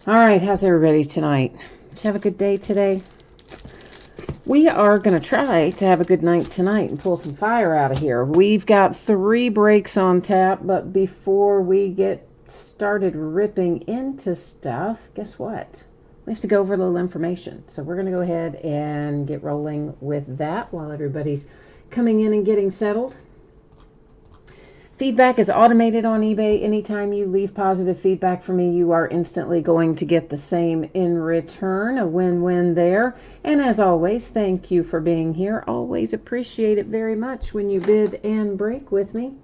All right, how's everybody tonight? Did you have a good day today? We are going to try to have a good night tonight and pull some fire out of here. We've got 3 breaks on tap, but before we get started ripping into stuff, guess what? We have to go over a little information. So we're going to go ahead and get rolling with that while everybody's coming in and getting settled. Feedback is automated on eBay. Anytime you leave positive feedback for me, you are instantly going to get the same in return. A win-win there. And as always, thank you for being here. Always appreciate it very much when you bid and break with me.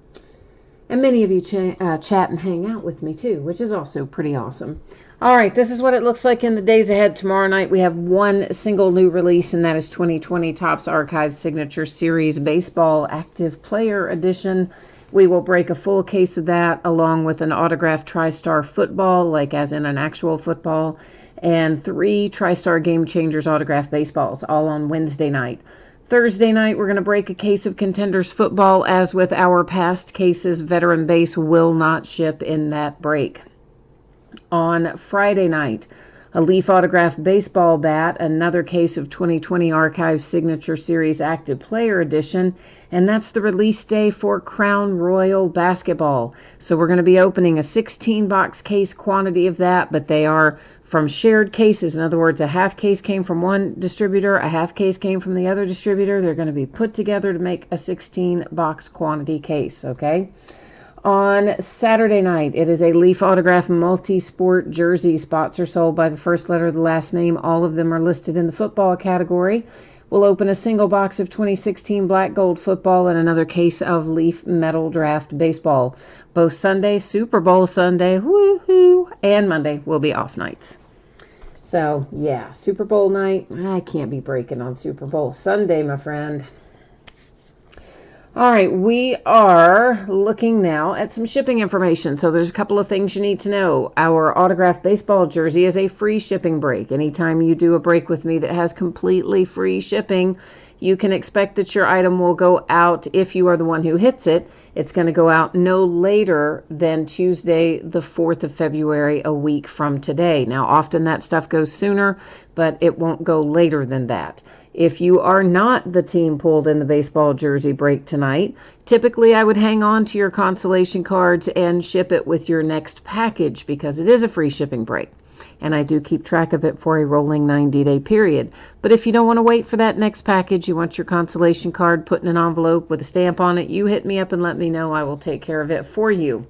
And many of you chat and hang out with me too, which is also pretty awesome. All right, this is what it looks like in the days ahead. Tomorrow night we have one single new release, and that is 2020 Topps Archive Signature Series Baseball Active Player Edition. We will break a full case of that along with an autographed TriStar football, like as in an actual football, and 3 TriStar Game Changers autographed baseballs, all on Wednesday night. Thursday night, we're going to break a case of Contenders football. As with our past cases, Veteran Base will not ship in that break. On Friday night, a Leaf autographed baseball bat, another case of 2020 Archive Signature Series Active Player Edition, and that's the release day for Crown Royal Basketball. So we're going to be opening a 16-box case quantity of that, but they are from shared cases. In other words, a half case came from one distributor, a half case came from the other distributor. They're going to be put together to make a 16-box quantity case, okay? On Saturday night, it is a Leaf autograph multi-sport jersey. Spots are sold by the first letter of the last name. All of them are listed in the football category. We'll open a single box of 2016 Black Gold football and another case of Leaf Metal Draft baseball. Both Sunday, Super Bowl Sunday, woohoo, and Monday will be off nights. So, yeah, Super Bowl night, I can't be breaking on Super Bowl Sunday, my friend. All right, we are looking now at some shipping information. So there's a couple of things you need to know. Our autographed baseball jersey is a free shipping break. Anytime you do a break with me that has completely free shipping, you can expect that your item will go out if you are the one who hits it. It's going to go out no later than Tuesday, the 4th of February, a week from today. Now, often that stuff goes sooner, but it won't go later than that. If you are not the team pulled in the baseball jersey break tonight, typically I would hang on to your consolation cards and ship it with your next package because it is a free shipping break. And I do keep track of it for a rolling 90-day period. But if you don't want to wait for that next package, you want your consolation card put in an envelope with a stamp on it, you hit me up and let me know. I will take care of it for you.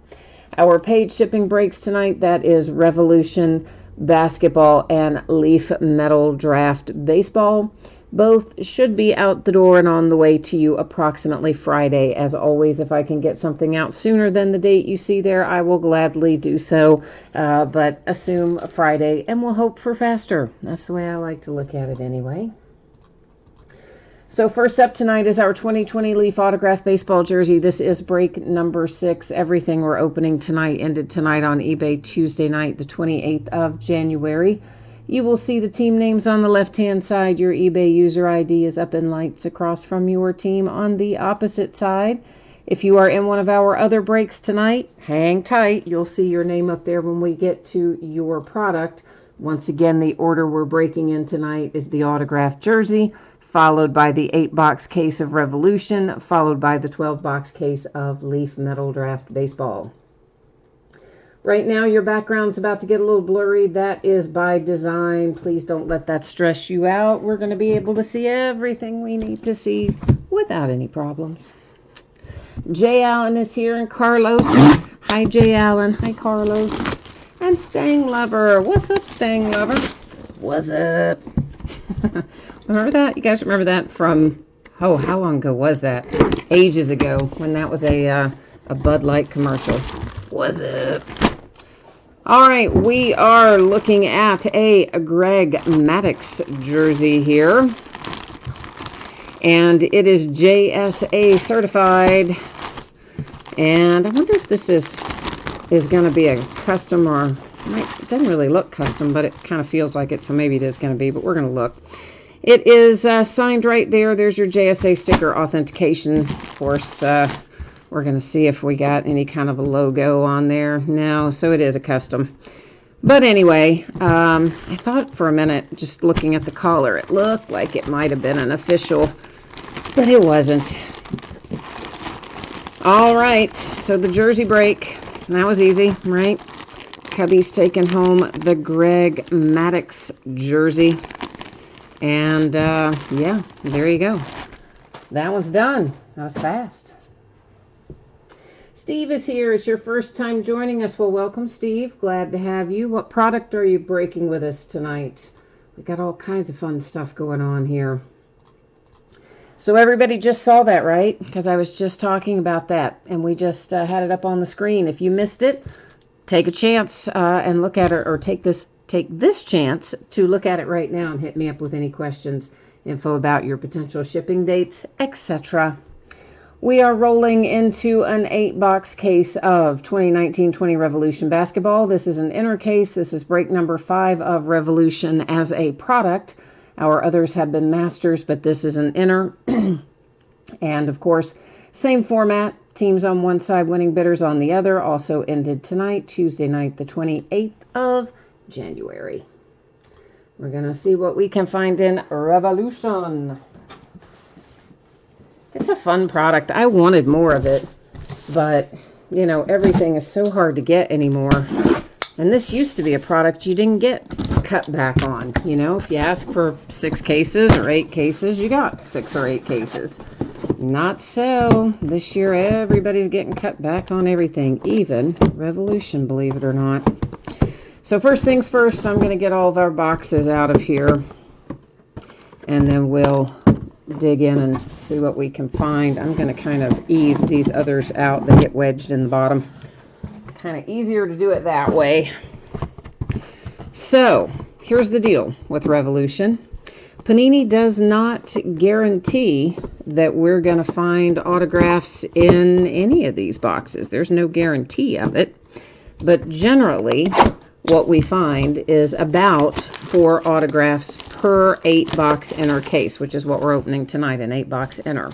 Our paid shipping breaks tonight, that is Revolution Basketball and Leaf Metal Draft Baseball. Both should be out the door and on the way to you approximately Friday. As always, if I can get something out sooner than the date you see there, I will gladly do so. But assume Friday, and we'll hope for faster. That's the way I like to look at it anyway. So first up tonight is our 2020 Leaf autograph baseball jersey. This is break number 6. Everything we're opening tonight ended tonight on eBay Tuesday night, the 28th of January. You will see the team names on the left-hand side. Your eBay user ID is up in lights across from your team on the opposite side. If you are in one of our other breaks tonight, hang tight. You'll see your name up there when we get to your product. Once again, the order we're breaking in tonight is the autographed jersey, followed by the 8-box case of Revolution, followed by the 12-box case of Leaf Metal Draft Baseball. Right now, your background's about to get a little blurry. That is by design. Please don't let that stress you out. We're going to be able to see everything we need to see without any problems. Jay Allen is here and Carlos. Hi, Jay Allen. Hi, Carlos. And Stang Lover. What's up, Stang Lover? What's up? Remember that? You guys remember that from, how long ago was that? Ages ago when that was a Bud Light commercial. What's up? All right, we are looking at a Greg Maddux jersey here. And it is JSA certified. And I wonder if this is going to be a custom or... It doesn't really look custom, but it kind of feels like it, so maybe it is going to be, but we're going to look. It is signed right there. There's your JSA sticker authentication. Of course, we're going to see if we got any kind of a logo on there. No, so it is a custom. But anyway, I thought for a minute, just looking at the collar, it looked like it might have been an official, but it wasn't. All right, so the jersey break, that was easy, right? Cubby's taking home the Greg Maddux jersey. And, yeah, there you go. That one's done. That was fast. Steve is here. It's your first time joining us. Well, welcome, Steve. Glad to have you. What product are you breaking with us tonight? We got all kinds of fun stuff going on here. So everybody just saw that, right? Because I was just talking about that, and we just had it up on the screen. If you missed it, take a chance and look at it, or take this chance to look at it right now and hit me up with any questions, info about your potential shipping dates, etc. We are rolling into an 8-box case of 2019-20 Revolution basketball. This is an inner case. This is break number 5 of Revolution as a product. Our others have been masters, but this is an inner. And of course, same format. Teams on one side, winning bidders on the other. Also ended tonight, Tuesday night, the 28th of January. We're going to see what we can find in Revolution. It's a fun product. I wanted more of it, but, you know, everything is so hard to get anymore. And this used to be a product you didn't get cut back on. You know, if you ask for 6 cases or 8 cases, you got 6 or 8 cases. Not so. This year, everybody's getting cut back on everything, even Revolution, believe it or not. So first things first, I'm going to get all of our boxes out of here, and then we'll dig in and see what we can find. I'm going to kind of ease these others out. They get wedged in the bottom. Kind of easier to do it that way. So here's the deal with Revolution. Panini does not guarantee that we're going to find autographs in any of these boxes. There's no guarantee of it. But generally, what we find is about 4 autographs per 8-box inner case, which is what we're opening tonight, an 8-box inner.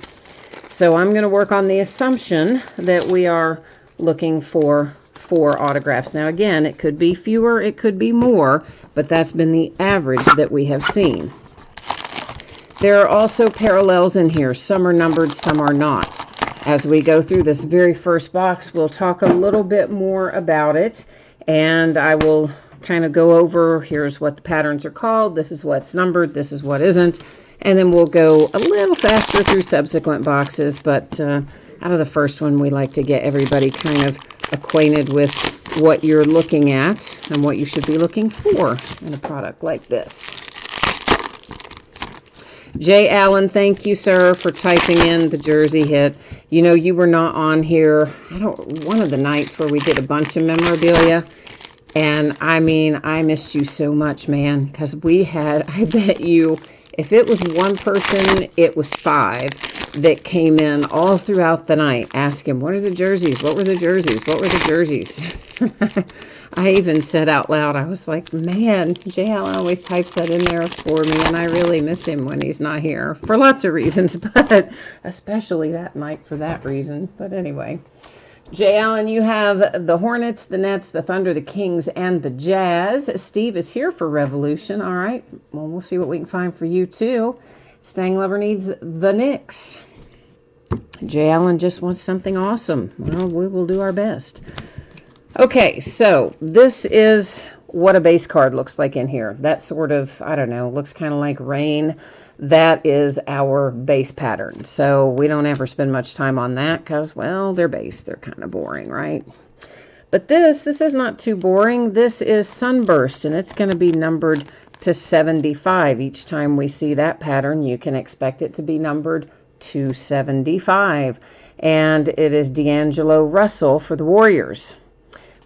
So I'm going to work on the assumption that we are looking for 4 autographs. Now again, it could be fewer, it could be more, but that's been the average that we have seen. There are also parallels in here. Some are numbered, some are not. As we go through this very first box, we'll talk a little bit more about it, and I will kind of go over, here's what the patterns are called, this is what's numbered, this is what isn't, and then we'll go a little faster through subsequent boxes, but out of the first one, we like to get everybody kind of acquainted with what you're looking at and what you should be looking for in a product like this. Jay Allen, thank you, sir, for typing in the jersey hit. You know, you were not on here, one of the nights where we did a bunch of memorabilia. And I mean, I missed you so much, man, because we had, I bet you, if it was one person, it was 5 that came in all throughout the night asking, what are the jerseys? What were the jerseys? What were the jerseys? I even said out loud, I was like, man, Jay Allen always types that in there for me, and I really miss him when he's not here for lots of reasons, but especially that night for that reason. But anyway, Jay Allen, you have the Hornets, the Nets, the Thunder, the Kings, and the Jazz. Steve is here for Revolution. All right, well, we'll see what we can find for you, too. Stang Lover needs the Knicks. Jay Allen just wants something awesome. Well, we will do our best. Okay, so this is what a base card looks like in here. That sort of, I don't know, looks kind of like rain. That is our base pattern. So we don't ever spend much time on that because, well, they're base. They're kind of boring, right? But this is not too boring. This is Sunburst, and it's going to be numbered to 75. Each time we see that pattern, you can expect it to be numbered to 75. And it is D'Angelo Russell for the Warriors.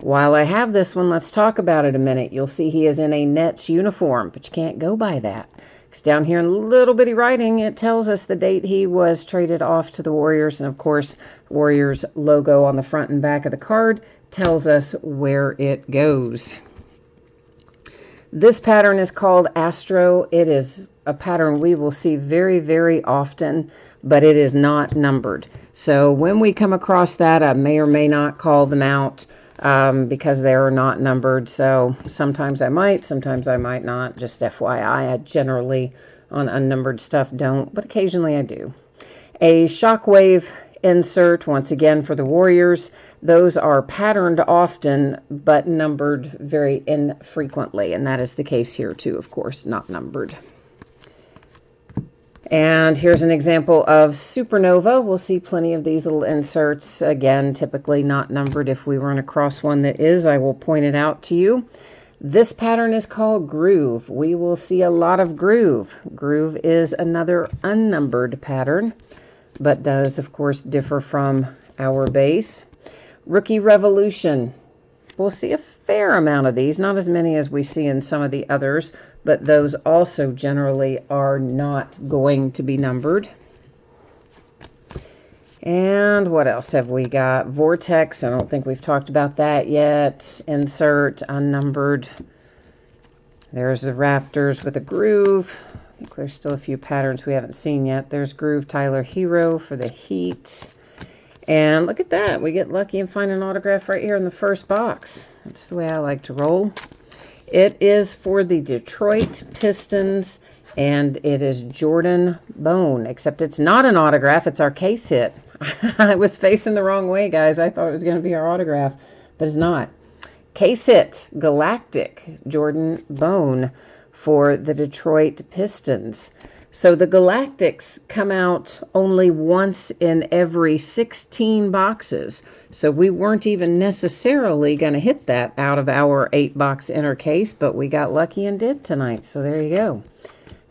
While I have this one, let's talk about it a minute. You'll see he is in a Nets uniform, but you can't go by that. Because down here in little bitty writing, it tells us the date he was traded off to the Warriors. And of course, Warriors logo on the front and back of the card tells us where it goes. This pattern is called Astro. It is a pattern we will see very, very often, but it is not numbered. So when we come across that, I may or may not call them out. because they are not numbered. So sometimes I might not. Just FYI, I generally on unnumbered stuff don't, but occasionally I do. A Shockwave insert, once again for the Warriors. Those are patterned often, but numbered very infrequently, and that is the case here too, of course, not numbered. And here's an example of Supernova. We'll see plenty of these little inserts. Again, typically not numbered. If we run across one that is, I will point it out to you. This pattern is called Groove. We will see a lot of Groove. Groove is another unnumbered pattern, but does, of course, differ from our base. Rookie Revolution. We'll see a fair amount of these, not as many as we see in some of the others, but those also generally are not going to be numbered. And what else have we got? Vortex. I don't think we've talked about that yet. Insert, unnumbered. There's the Raptors with a Groove. I think there's still a few patterns we haven't seen yet. There's Groove Tyler Hero for the Heat. And look at that. We get lucky and find an autograph right here in the first box. That's the way I like to roll. It is for the Detroit Pistons, and it is Jordan Bone, except it's not an autograph. It's our case hit. I was facing the wrong way, guys. I thought it was going to be our autograph, but it's not. Case hit, Galactic, Jordan Bone for the Detroit Pistons. So the Galactics come out only once in every 16 boxes. So we weren't even necessarily going to hit that out of our 8-box inner case, but we got lucky and did tonight. So there you go.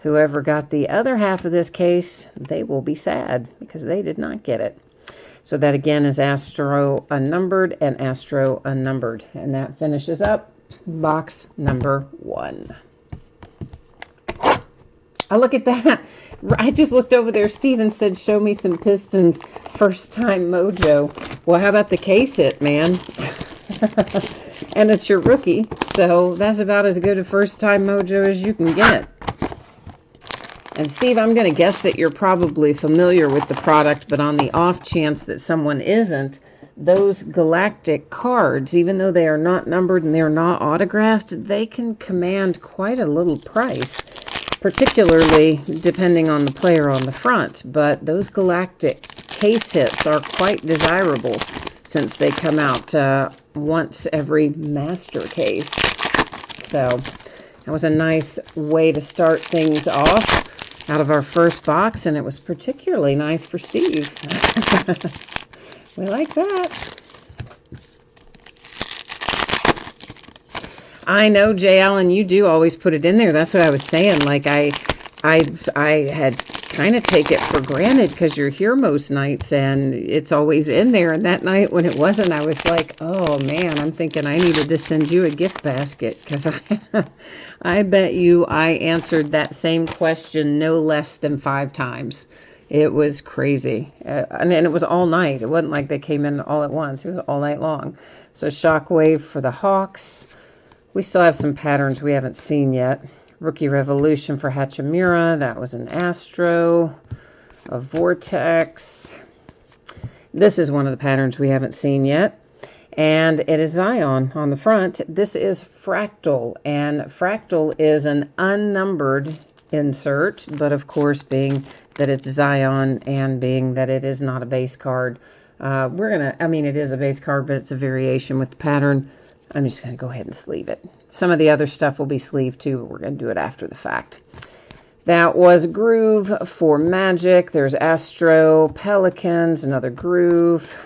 Whoever got the other half of this case, they will be sad because they did not get it. So that again is Astro Unnumbered and Astro Unnumbered. And that finishes up box number 1. Oh, look at that. I just looked over there. Steven said, show me some Pistons first time mojo. Well, how about the case hit, man? And it's your rookie. So that's about as good a first time mojo as you can get. And Steve, I'm going to guess that you're probably familiar with the product, but on the off chance that someone isn't, those Galactic cards, even though they are not numbered and they're not autographed, they can command quite a little price, particularly depending on the player on the front. But those Galactic case hits are quite desirable since they come out once every master case. So that was a nice way to start things off out of our first box, and it was particularly nice for Steve. We like that. I know, Jay Allen, you do always put it in there. That's what I was saying. Like I had kind of take it for granted because you're here most nights and it's always in there. And that night when it wasn't, I was like, oh man, I'm thinking I needed to send you a gift basket because I bet you I answered that same question no less than 5 times. It was crazy. And it was all night. It wasn't like they came in all at once. It was all night long. So Shockwave for the Hawks. We still have some patterns we haven't seen yet. Rookie Revolution for Hachimura. That was an Astro. A Vortex. This is one of the patterns we haven't seen yet. And it is Zion on the front. This is Fractal. And Fractal is an unnumbered insert. But of course, being that it's Zion and being that it is not a base card, it is a base card, but it's a variation with the pattern. I'm just going to go ahead and sleeve it. Some of the other stuff will be sleeved too, but we're going to do it after the fact. That was Groove for Magic. There's Astro, Pelicans, another Groove.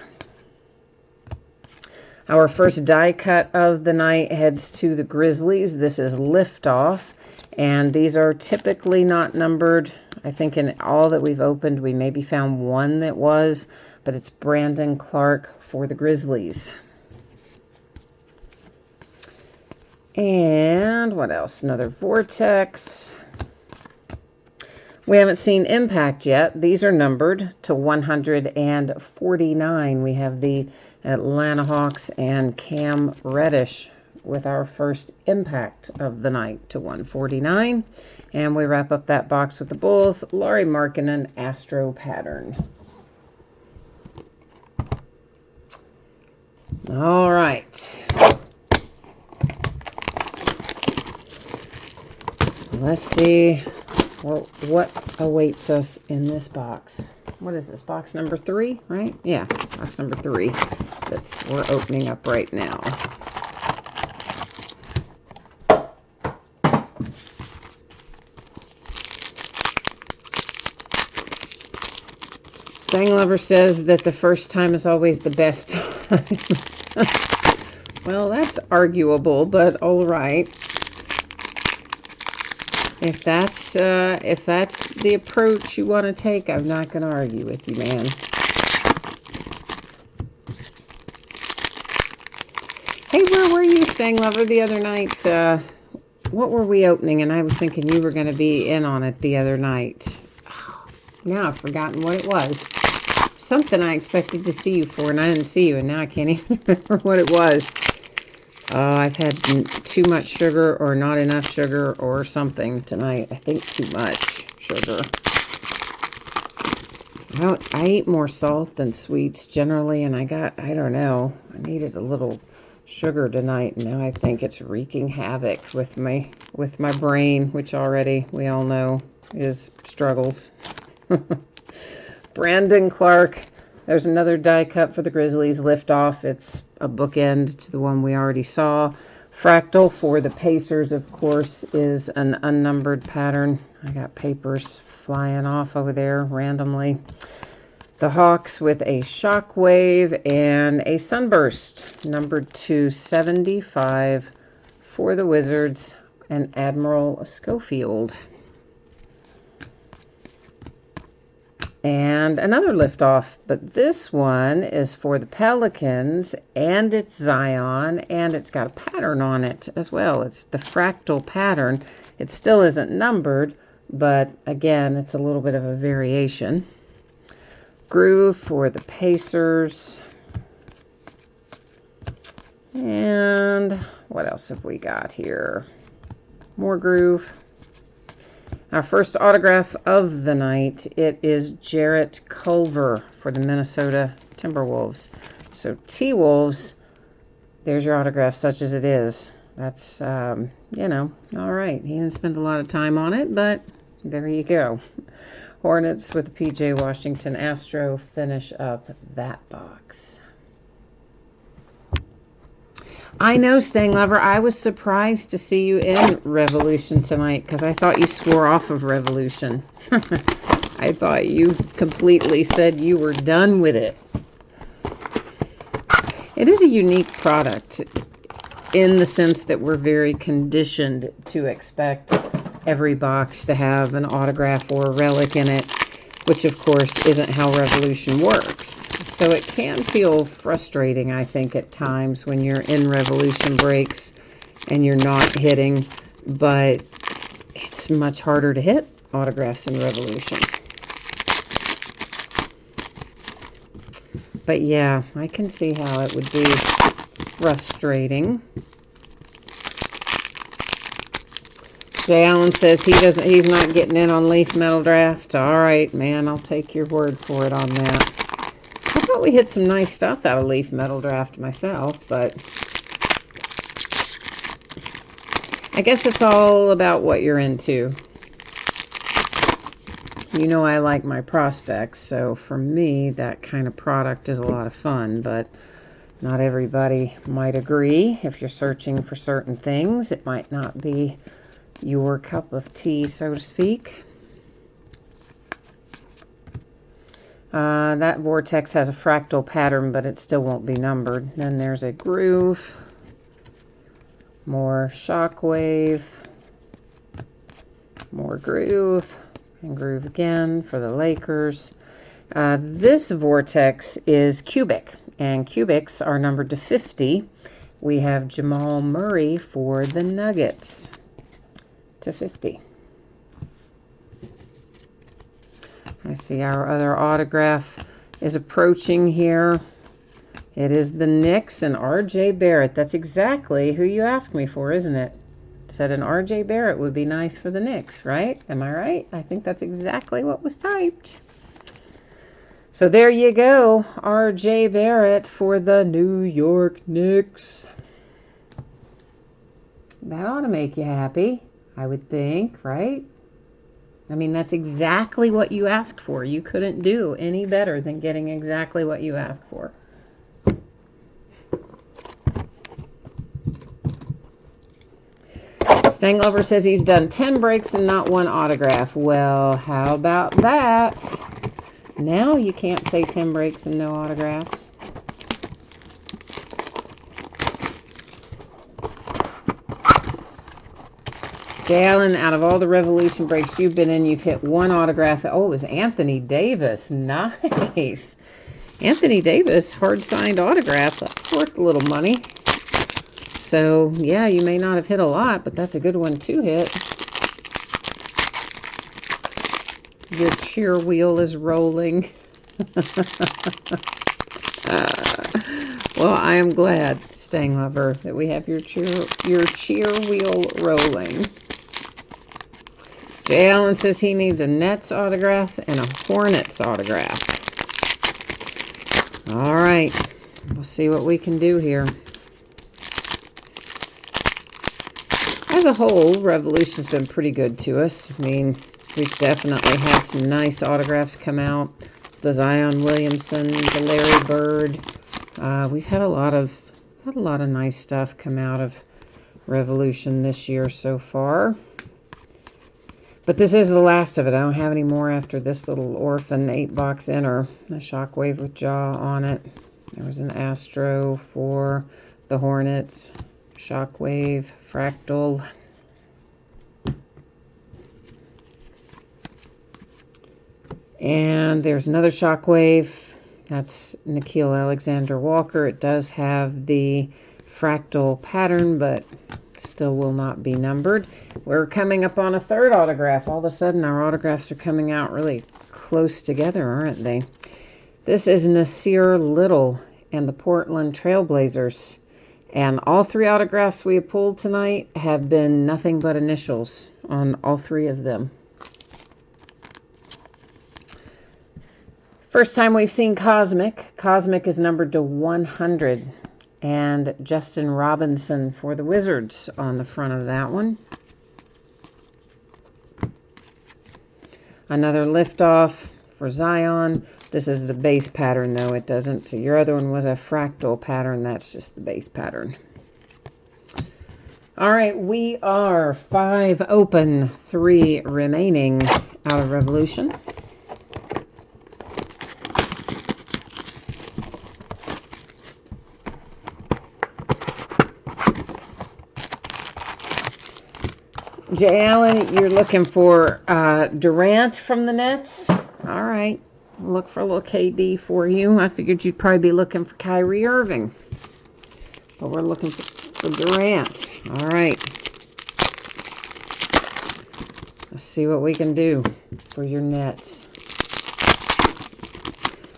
Our first die cut of the night heads to the Grizzlies. This is Liftoff, and these are typically not numbered. I think in all that we've opened, we maybe found one that was, but it's Brandon Clark for the Grizzlies. And what else? Another Vortex. We haven't seen Impact yet. These are numbered to 149. We have the Atlanta Hawks and Cam Reddish with our first Impact of the night to 149. And we wrap up that box with the Bulls, Lauri Markkanen Astro pattern. All right. Let's see what awaits us in this box. What is this? Box number 3, right? Yeah, box number 3. We're opening up right now. Stang Lover says that the first time is always the best time. Well, that's arguable, but all right. If that's the approach you want to take, I'm not going to argue with you, man. Hey, where were you, Stang Lover, the other night? What were we opening? And I was thinking you were going to be in on it the other night. Now I've forgotten what it was. Something I expected to see you for, and I didn't see you, and now I can't even remember what it was. Oh, I've had too much sugar or not enough sugar or something tonight. I think too much sugar. I eat more salt than sweets generally, and I don't know. I needed a little sugar tonight, and now I think it's wreaking havoc with my brain, which already we all know is struggles. Brandon Clark. There's another die cut for the Grizzlies. Liftoff. It's a bookend to the one we already saw. Fractal for the Pacers, of course, is an unnumbered pattern. I got papers flying off over there randomly. The Hawks with a Shockwave and a Sunburst, numbered to 75 for the Wizards, and Admiral Schofield. And another Liftoff, but this one is for the Pelicans, and it's Zion, and it's got a pattern on it as well. It's the fractal pattern. It still isn't numbered, but again, it's a little bit of a variation. Groove for the Pacers. And what else have we got here? More Groove. Our first autograph of the night, it is Jarrett Culver for the Minnesota Timberwolves. So T-Wolves, there's your autograph, such as it is. That's, you know, all right. He didn't spend a lot of time on it, but there you go. Hornets with the P.J. Washington Astro finish up that box. I know, Stang Lover, I was surprised to see you in Revolution tonight because I thought you swore off of Revolution. I thought you completely said you were done with it. It is a unique product in the sense that we're very conditioned to expect every box to have an autograph or a relic in it, which of course isn't how Revolution works. So it can feel frustrating, I think, at times when you're in Revolution breaks and you're not hitting, but it's much harder to hit autographs in Revolution. But yeah, I can see how it would be frustrating. Jay Allen says he's not getting in on Leaf Metal Draft. All right, man, I'll take your word for it on that. I thought we hit some nice stuff out of Leaf Metal Draft myself, but I guess it's all about what you're into. You know I like my prospects, so for me, that kind of product is a lot of fun, but not everybody might agree. If you're searching for certain things, it might not be your cup of tea, so to speak. That Vortex has a fractal pattern, but it still won't be numbered. Then there's a Groove, more Shockwave, more Groove, and Groove again for the Lakers. This Vortex is cubic, and cubics are numbered to 50. We have Jamal Murray for the Nuggets to 50. I see our other autograph is approaching here. It is the Knicks and R.J. Barrett. That's exactly who you asked me for, isn't it? Said an R.J. Barrett would be nice for the Knicks, right? Am I right? I think that's exactly what was typed. So there you go, R.J. Barrett for the New York Knicks. That ought to make you happy, I would think, right? I mean, that's exactly what you asked for. You couldn't do any better than getting exactly what you asked for. Stanglover says he's done 10 breaks and not one autograph. Well, how about that? Now you can't say 10 breaks and no autographs. Jay Allen, out of all the Revolution breaks you've been in, you've hit one autograph. Oh, it was Anthony Davis. Nice. Anthony Davis, hard-signed autograph. That's worth a little money. So, yeah, you may not have hit a lot, but that's a good one to hit. Your cheer wheel is rolling. Well, I am glad, Stanglover, that we have your cheer wheel rolling. Jay Allen says he needs a Nets autograph and a Hornets autograph. All right, we'll see what we can do here. As a whole, Revolution's been pretty good to us. I mean, we've definitely had some nice autographs come out. The Zion Williamson, the Larry Bird. We've had a lot of nice stuff come out of Revolution this year so far. But this is the last of it. I don't have any more after this little orphan 8-box inner. A Shockwave with Jaw on it. There was an Astro for the Hornets. Shockwave, Fractal. And there's another Shockwave. That's Nickeil Alexander-Walker. It does have the fractal pattern, but still will not be numbered. We're coming up on a third autograph. All of a sudden, our autographs are coming out really close together, aren't they? This is Nasir Little and the Portland Trailblazers. And all three autographs we have pulled tonight have been nothing but initials on all three of them. First time we've seen Cosmic. Cosmic is numbered to 100. And Justin Robinson for the Wizards on the front of that one. Another liftoff for Zion. This is the base pattern, though. It doesn't. Your other one was a fractal pattern. That's just the base pattern. All right, we are 5 open, 3 remaining out of Revolution. Jay Allen, you're looking for Durant from the Nets. All right. Look for a little KD for you. I figured you'd probably be looking for Kyrie Irving. But we're looking for Durant. All right. Let's see what we can do for your Nets.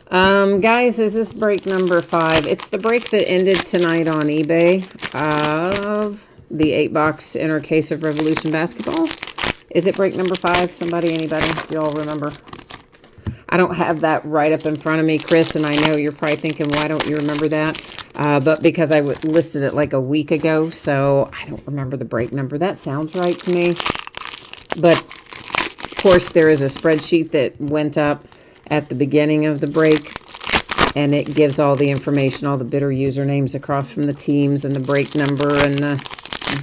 Guys, is this break number 5? It's the break that ended tonight on eBay of the 8-box inner case of Revolution basketball. Is it break number 5? Somebody, anybody? You all remember? I don't have that right up in front of me, Chris, and I know you're probably thinking, why don't you remember that? But because I listed it like a week ago, so I don't remember the break number. That sounds right to me. But, of course, there is a spreadsheet that went up at the beginning of the break, and it gives all the information, all the bidder usernames across from the teams and the break number and the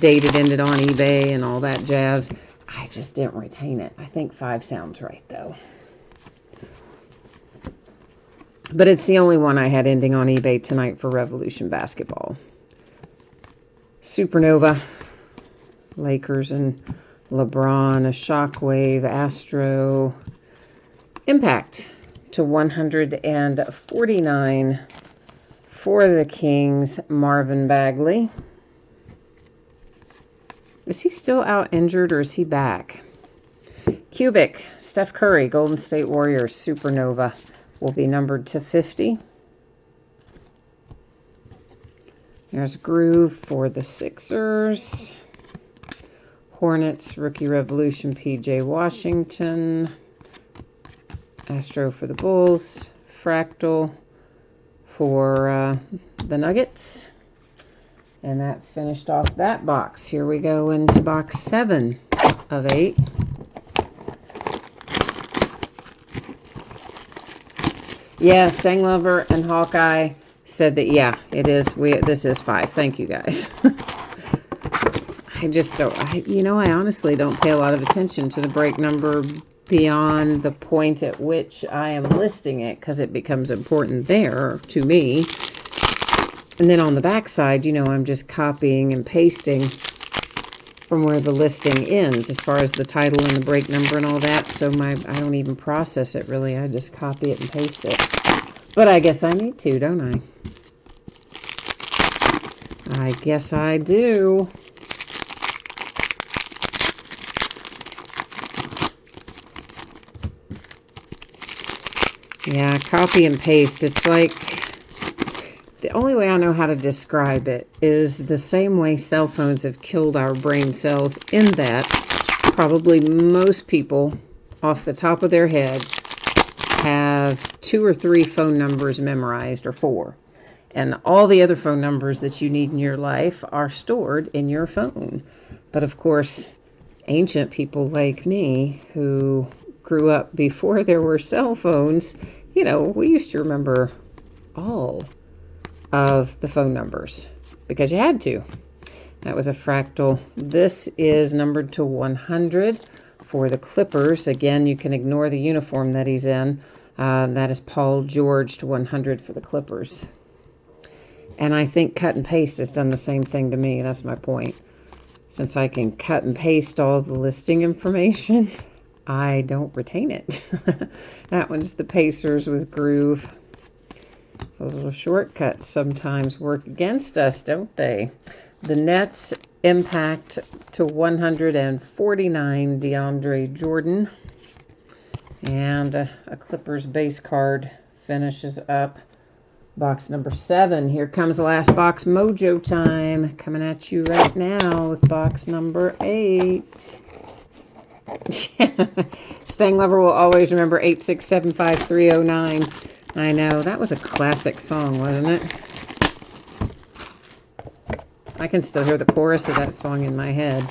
date it ended on eBay and all that jazz. I just didn't retain it. I think 5 sounds right, though. But it's the only one I had ending on eBay tonight for Revolution basketball. Supernova, Lakers and LeBron, a Shockwave, Astro, Impact to 149 for the Kings, Marvin Bagley. Is he still out injured or is he back? Cubic, Steph Curry, Golden State Warriors, Supernova will be numbered to 50. There's Groove for the Sixers. Hornets, Rookie Revolution, PJ Washington. Astro for the Bulls. fractal for the nuggets. And that finished off that box. Here we go into box 7 of 8. Yeah, Stang Lover and Hawkeye said that, yeah, it is. This is 5. Thank you, guys. I just don't, I honestly don't pay a lot of attention to the break number beyond the point at which I am listing it, because it becomes important there to me. And then on the back side, I'm just copying and pasting from where the listing ends as far as the title and the break number and all that. So I don't even process it really. I just copy it and paste it. But I guess I need to, don't I? I guess I do. Yeah, copy and paste. It's like, the only way I know how to describe it is the same way cell phones have killed our brain cells, in that probably most people off the top of their head have 2 or 3 phone numbers memorized, or 4. And all the other phone numbers that you need in your life are stored in your phone. But of course, ancient people like me who grew up before there were cell phones, we used to remember all of the phone numbers because you had to. That was a fractal. This is numbered to 100 for the Clippers. Again, you can ignore the uniform that he's in. That is Paul George to 100 for the Clippers. And I think cut and paste has done the same thing to me. That's my point. Since I can cut and paste all the listing information, I don't retain it. That one's the Pacers with Groove. Those little shortcuts sometimes work against us, don't they? The Nets Impact to 149, DeAndre Jordan. And a Clippers base card finishes up box number 7. Here comes the last box, Mojo time. Coming at you right now with box number 8. Stang Lover will always remember 8675309. I know, that was a classic song, wasn't it? I can still hear the chorus of that song in my head.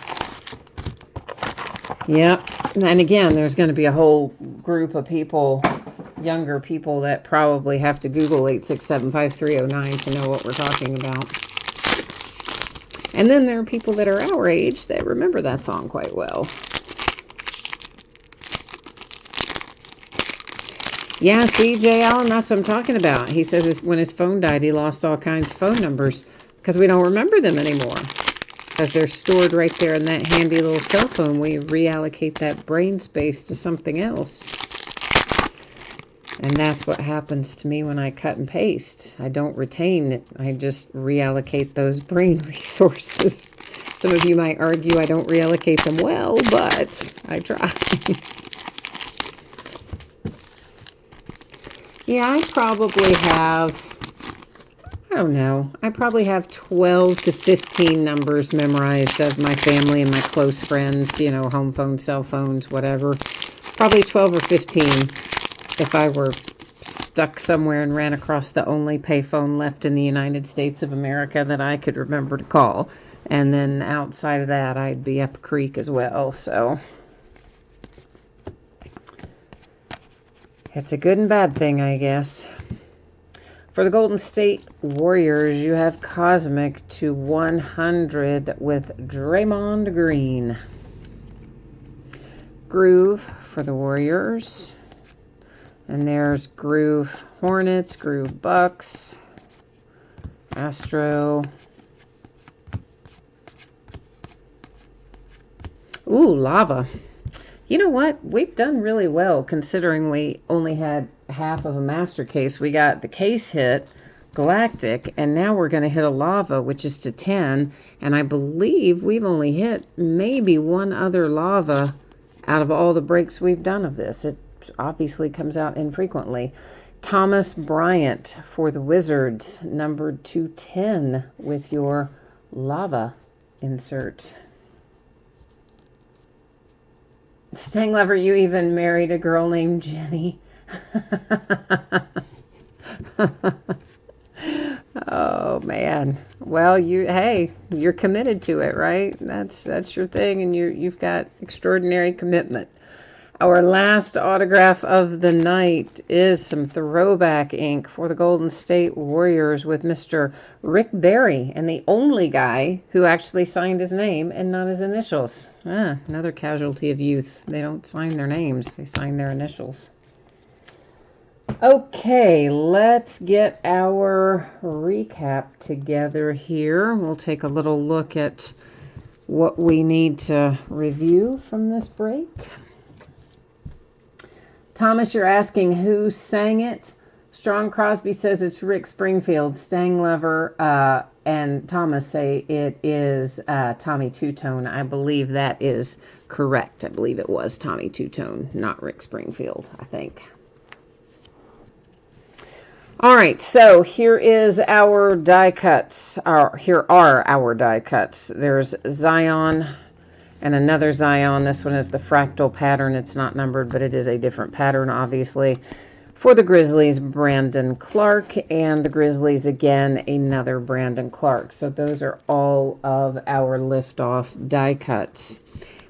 Yep. And again, there's going to be a whole group of people, younger people, that probably have to Google 8675309 to know what we're talking about. And then there are people that are our age that remember that song quite well. Yeah, see, J. Allen, that's what I'm talking about. He says when his phone died, he lost all kinds of phone numbers because we don't remember them anymore. Because they're stored right there in that handy little cell phone. We reallocate that brain space to something else. And that's what happens to me when I cut and paste. I don't retain it. I just reallocate those brain resources. Some of you might argue I don't reallocate them well, but I try. Yeah, I probably have, I don't know, I probably have 12 to 15 numbers memorized of my family and my close friends, home phones, cell phones, whatever. Probably 12 or 15 if I were stuck somewhere and ran across the only payphone left in the United States of America that I could remember to call. And then outside of that, I'd be up creek as well, so it's a good and bad thing, I guess. For the Golden State Warriors, you have Cosmic to 100 with Draymond Green. Groove for the Warriors. And there's Groove Hornets, Groove Bucks, Astro. Ooh, Lava. You know what? We've done really well considering we only had half of a master case. We got the case hit, Galactic, and now we're going to hit a Lava, which is to 10. And I believe we've only hit maybe one other Lava out of all the breaks we've done of this. It obviously comes out infrequently. Thomas Bryant for the Wizards, numbered to 10 with your Lava insert. Stang Lover, you even married a girl named Jenny. Oh man. Well, you're committed to it, right? That's your thing, and you've got extraordinary commitment. Our last autograph of the night is some throwback ink for the Golden State Warriors with Mr. Rick Barry, and the only guy who actually signed his name and not his initials. Another casualty of youth. They don't sign their names, they sign their initials. Okay, let's get our recap together here. We'll take a little look at what we need to review from this break. Thomas, you're asking who sang it. Strong Crosby says it's Rick Springfield. Stanglever and Thomas say it is Tommy Two-Tone. I believe that is correct. I believe it was Tommy Two-Tone, not Rick Springfield, I think. All right, so here is our die cuts. Here are our die cuts. There's Zion and another Zion. This one is the fractal pattern. It's not numbered, but it is a different pattern, obviously. For the Grizzlies, Brandon Clark, and the Grizzlies, again, another Brandon Clark. So those are all of our liftoff die cuts.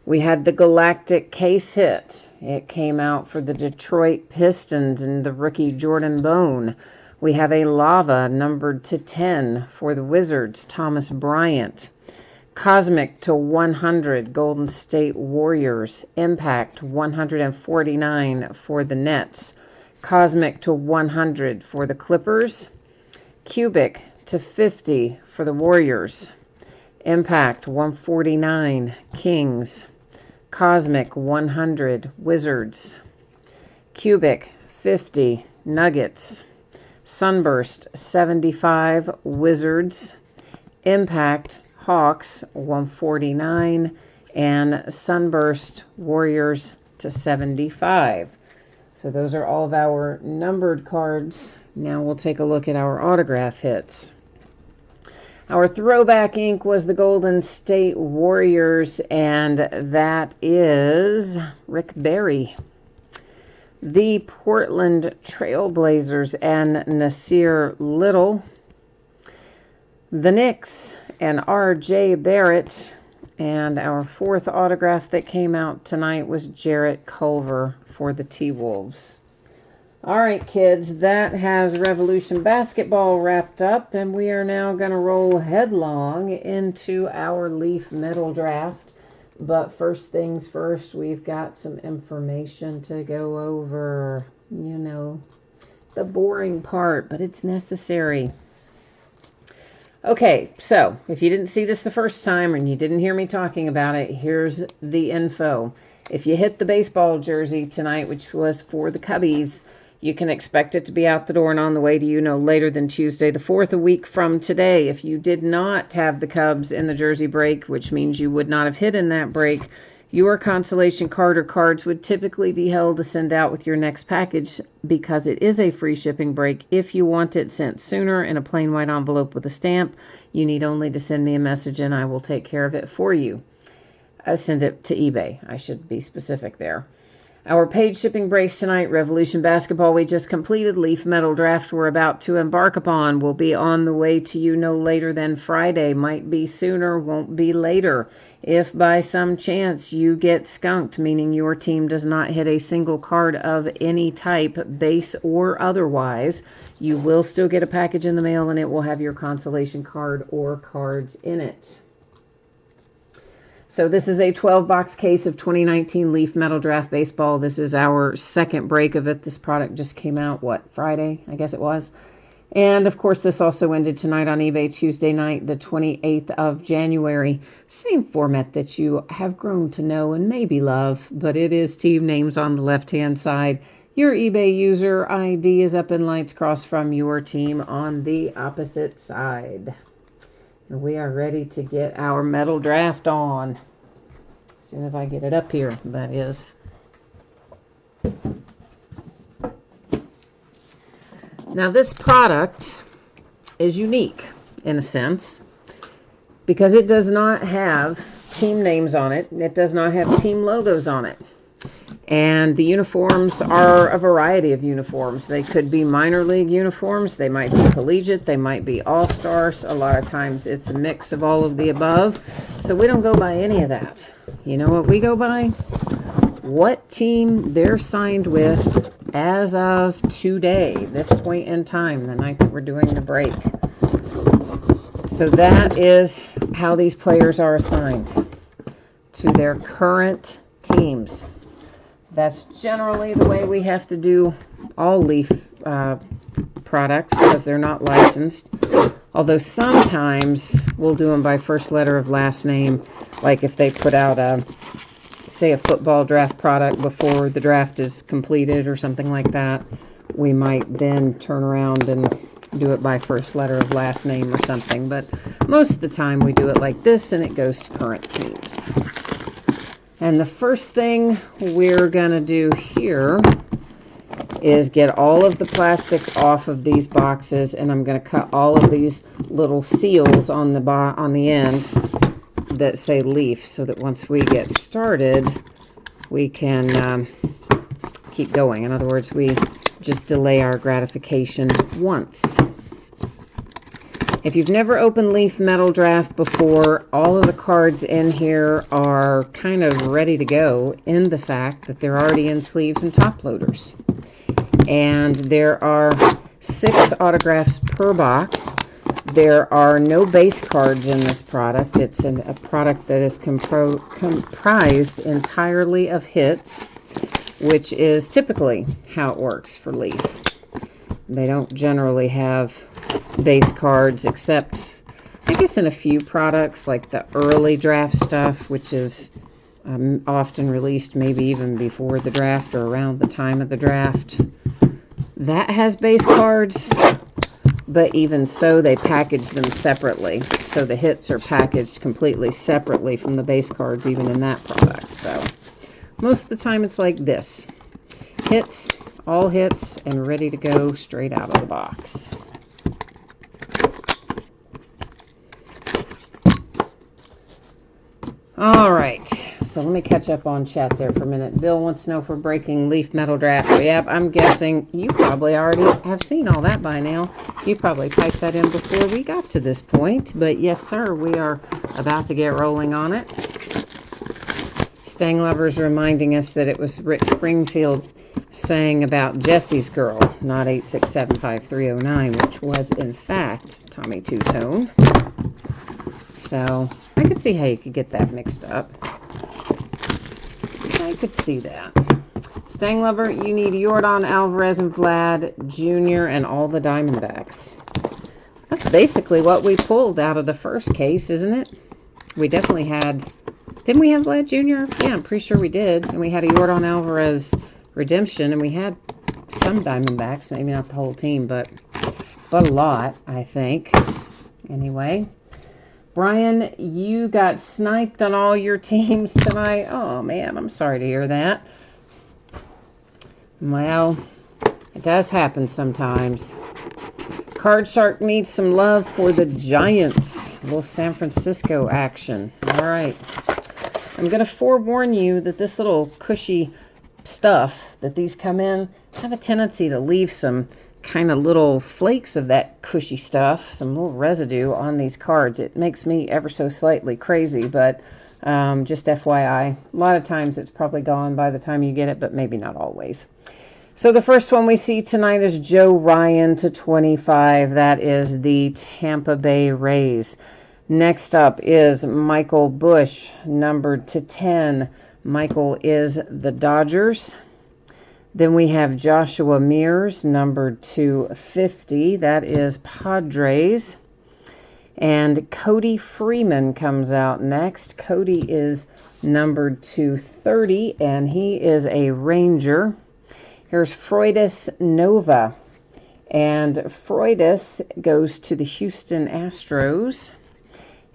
We had the Galactic case hit. It came out for the Detroit Pistons and the rookie Jordan Bone. We have a Lava numbered to 10 for the Wizards, Thomas Bryant. Cosmic to 100, Golden State Warriors. Impact 149 for the Nets. Cosmic to 100 for the Clippers. Cubic to 50 for the Warriors. Impact 149, Kings. Cosmic 100, Wizards. Cubic 50, Nuggets. Sunburst 75, Wizards. Impact Hawks 149, and Sunburst Warriors to 75. So those are all of our numbered cards. Now we'll take a look at our autograph hits. Our throwback ink was the Golden State Warriors, and that is Rick Barry. The Portland Trailblazers and Nasir Little. The Knicks and R.J. Barrett. And our fourth autograph that came out tonight was Jarrett Culver for the T-Wolves. All right, kids, that has Revolution Basketball wrapped up, and we are now going to roll headlong into our Leaf Metal Draft. But first things first, we've got some information to go over. You know, the boring part, but it's necessary. Okay, so if you didn't see this the first time and you didn't hear me talking about it, here's the info. If you hit the baseball jersey tonight, which was for the Cubbies, you can expect it to be out the door and on the way to you no later than Tuesday the 4th, a week from today. If you did not have the Cubs in the jersey break, which means you would not have hit in that break, your consolation card or cards would typically be held to send out with your next package because it is a free shipping break. If you want it sent sooner in a plain white envelope with a stamp, you need only to send me a message and I will take care of it for you. Send it to eBay. I should be specific there. Our paid shipping breaks tonight, Revolution Basketball we just completed, Leaf Metal Draft we're about to embark upon will be on the way to you no later than Friday. Might be sooner, won't be later. If by some chance you get skunked, meaning your team does not hit a single card of any type, base or otherwise, you will still get a package in the mail and it will have your consolation card or cards in it. So this is a 12-box case of 2019 Leaf Metal Draft Baseball. This is our second break of it. This product just came out, Friday? I guess it was. And, of course, this also ended tonight on eBay, Tuesday night, the 28th of January. Same format that you have grown to know and maybe love, but it is team names on the left-hand side. Your eBay user ID is up in lights across from your team on the opposite side. And we are ready to get our metal draft on. As soon as I get it up here, that is. Now this product is unique in a sense because it does not have team names on it. It does not have team logos on it. And the uniforms are a variety of uniforms. They could be minor league uniforms. They might be collegiate. They might be all-stars. A lot of times it's a mix of all of the above. So we don't go by any of that. You know what we go by? What team they're signed with as of today, this point in time, the night that we're doing the break. So that is how these players are assigned to their current teams. That's generally the way we have to do all Leaf products because they're not licensed. Although sometimes we'll do them by first letter of last name, like if they put out say a football draft product before the draft is completed or something like that, we might then turn around and do it by first letter of last name or something. But most of the time we do it like this, and it goes to current teams. And the first thing we're going to do here is get all of the plastic off of these boxes, and I'm going to cut all of these little seals on the end that say Leaf, so that once we get started, we can keep going. In other words, we just delay our gratification once. If you've never opened Leaf Metal Draft before, all of the cards in here are kind of ready to go in the fact that they're already in sleeves and top loaders. And there are 6 autographs per box. There are no base cards in this product. It's a product that is comprised entirely of hits, which is typically how it works for Leaf. They don't generally have base cards, except I guess in a few products like the early draft stuff, which is often released maybe even before the draft or around the time of the draft. That has base cards, but even so, they package them separately. So the hits are packaged completely separately from the base cards, even in that product. So most of the time it's like this. Hits, all hits, and ready to go straight out of the box. All right, so let me catch up on chat there for a minute. Bill wants to know if we're breaking Leaf Metal Draft. Yep, I'm guessing you probably already have seen all that by now. You probably typed that in before we got to this point. But yes, sir, we are about to get rolling on it. Stang Lover's reminding us that it was Rick Springfield saying about Jesse's Girl, not 8675309, which was, in fact, Tommy Two-Tone. So I could see how you could get that mixed up. I could see that. Stang Lover, you need Yordan, Alvarez, and Vlad Jr. and all the Diamondbacks. That's basically what we pulled out of the first case, isn't it? We definitely had... Didn't we have Vlad Jr.? Yeah, I'm pretty sure we did. And we had a Yordan Alvarez redemption, and we had some Diamondbacks. Maybe not the whole team, but a lot, I think. Anyway... Brian, you got sniped on all your teams tonight. Oh, man, I'm sorry to hear that. Well, it does happen sometimes. Card Shark needs some love for the Giants. A little San Francisco action. All right. I'm going to forewarn you that this little cushy stuff that these come in have a tendency to leave some kind of little flakes of that cushy stuff, some little residue on these cards. It makes me ever so slightly crazy, but just FYI, a lot of times it's probably gone by the time you get it, but maybe not always. So the first one we see tonight is Joe Ryan /25. That is the Tampa Bay Rays. Next up is Michael Bush, numbered /10. Michael is the Dodgers. Then we have Joshua Mears, numbered /50. That is Padres. And Cody Freeman comes out next. Cody is numbered /30, and he is a Ranger. Here's Freudis Nova. And Freudis goes to the Houston Astros.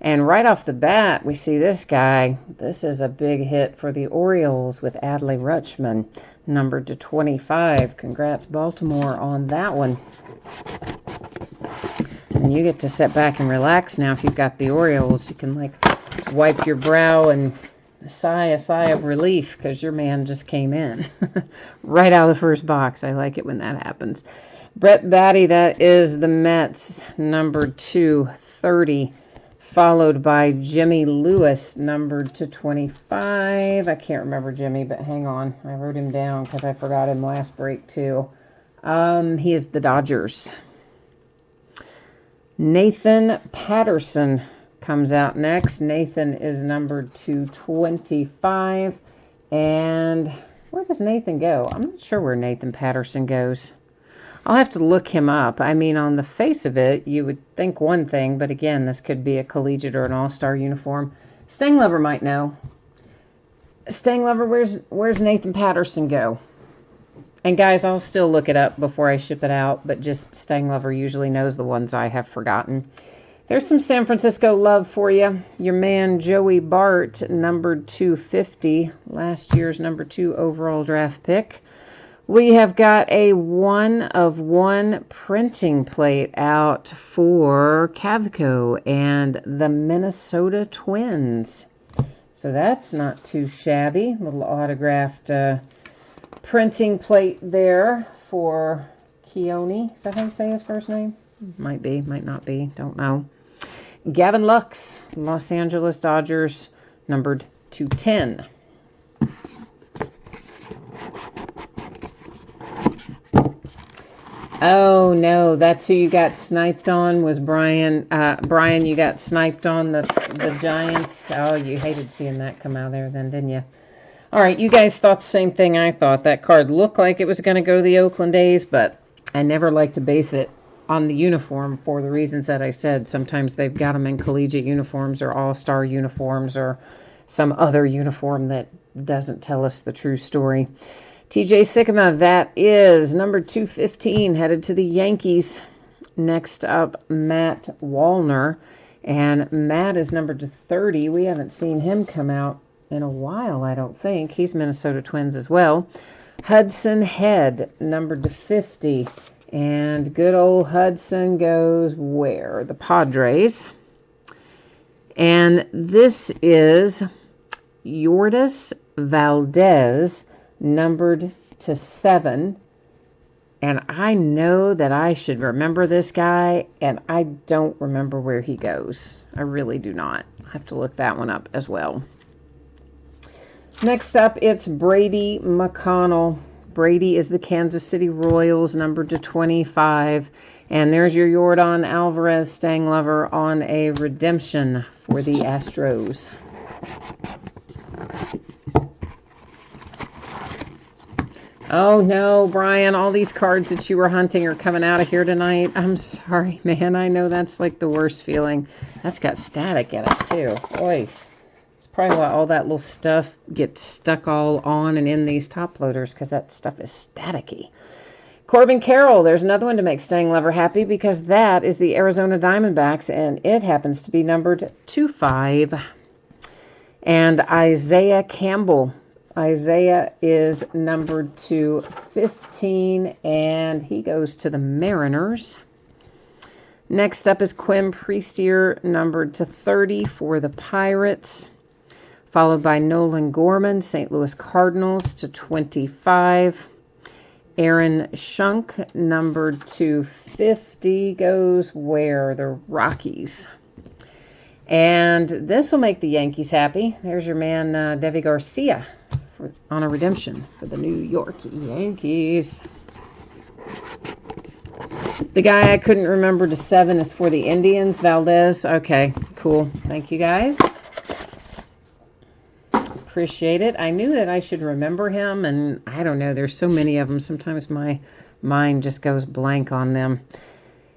And right off the bat, we see this guy. This is a big hit for the Orioles with Adley Rutschman, numbered /25. Congrats, Baltimore, on that one. And you get to sit back and relax now. If you've got the Orioles, you can, like, wipe your brow and a sigh of relief because your man just came in right out of the first box. I like it when that happens. Brett Batty, that is the Mets, number 230, followed by Jimmy Lewis, numbered to 25. I can't remember Jimmy, but hang on. I wrote him down because I forgot him last break, too. He is the Dodgers. Nathan Patterson comes out next. Nathan is numbered to 25. And where does Nathan go? I'm not sure where Nathan Patterson goes. I'll have to look him up. I mean, on the face of it, you would think one thing, but again, this could be a collegiate or an all-star uniform. Stanglover might know. Stanglover, where's Nathan Patterson go? And guys, I'll still look it up before I ship it out, but just Stanglover usually knows the ones I have forgotten. There's some San Francisco love for you. Your man, Joey Bart, numbered 250, last year's number 2 overall draft pick. We have got a 1-of-1 printing plate out for Cavco and the Minnesota Twins. So that's not too shabby. Little autographed printing plate there for Keone. Is that how you say his first name? Might be, might not be. Don't know. Gavin Lux, Los Angeles Dodgers, numbered 210. Oh, no, that's who you got sniped on was Brian. Brian, you got sniped on the Giants. Oh, you hated seeing that come out of there then, didn't you? All right, you guys thought the same thing I thought. That card looked like it was going to go to the Oakland A's, but I never like to base it on the uniform for the reasons that I said. Sometimes they've got them in collegiate uniforms or all-star uniforms or some other uniform that doesn't tell us the true story. TJ Sikkema, that is number 215, headed to the Yankees. Next up, Matt Wallner. And Matt is numbered to 30. We haven't seen him come out in a while, I don't think. He's Minnesota Twins as well. Hudson Head, numbered to 50. And good old Hudson goes where? The Padres. And this is Yordis Valdez, numbered to 7. And I know that I should remember this guy, and I don't remember where he goes. I really do not. I have to look that one up as well. Next up, it's Brady McConnell. Brady is the Kansas City Royals, numbered to 25. And there's your Yordan Alvarez Stanglover on a redemption for the Astros. Oh, no, Brian, all these cards that you were hunting are coming out of here tonight. I'm sorry, man. I know that's like the worst feeling. That's got static in it, too. Boy, it's probably why all that little stuff gets stuck all on and in these top loaders, because that stuff is staticky. Corbin Carroll, there's another one to make Stanglover happy, because that is the Arizona Diamondbacks, and it happens to be numbered 25. And Isaiah Campbell. Isaiah is numbered to 15, and he goes to the Mariners. Next up is Quinn Priestier, numbered to 30 for the Pirates, followed by Nolan Gorman, St. Louis Cardinals, to 25. Aaron Schunk, numbered to 50, goes where? The Rockies. And this will make the Yankees happy. There's your man, Devi Garcia, on a redemption for the New York Yankees. The guy I couldn't remember to 7 is for the Indians, Valdez. Okay, cool. Thank you, guys. Appreciate it. I knew that I should remember him, and I don't know. There's so many of them. Sometimes my mind just goes blank on them.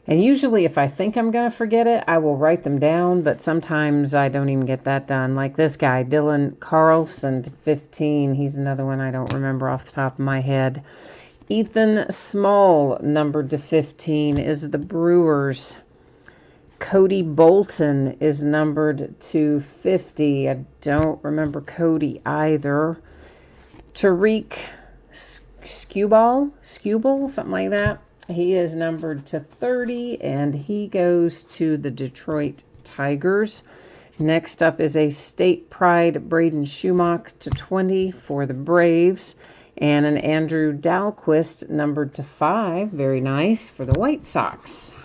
And usually if I think I'm going to forget it, I will write them down, but sometimes I don't even get that done. Like this guy, Dylan Carlson, 15. He's another one I don't remember off the top of my head. Ethan Small, numbered to 15, is the Brewers. Cody Bolton is numbered to 50. I don't remember Cody either. Tariq Skubal, something like that. He is numbered to 30, and he goes to the Detroit Tigers. Next up is a State Pride Braden Schumacher to 20 for the Braves. And an Andrew Dalquist numbered to 5. Very nice for the White Sox.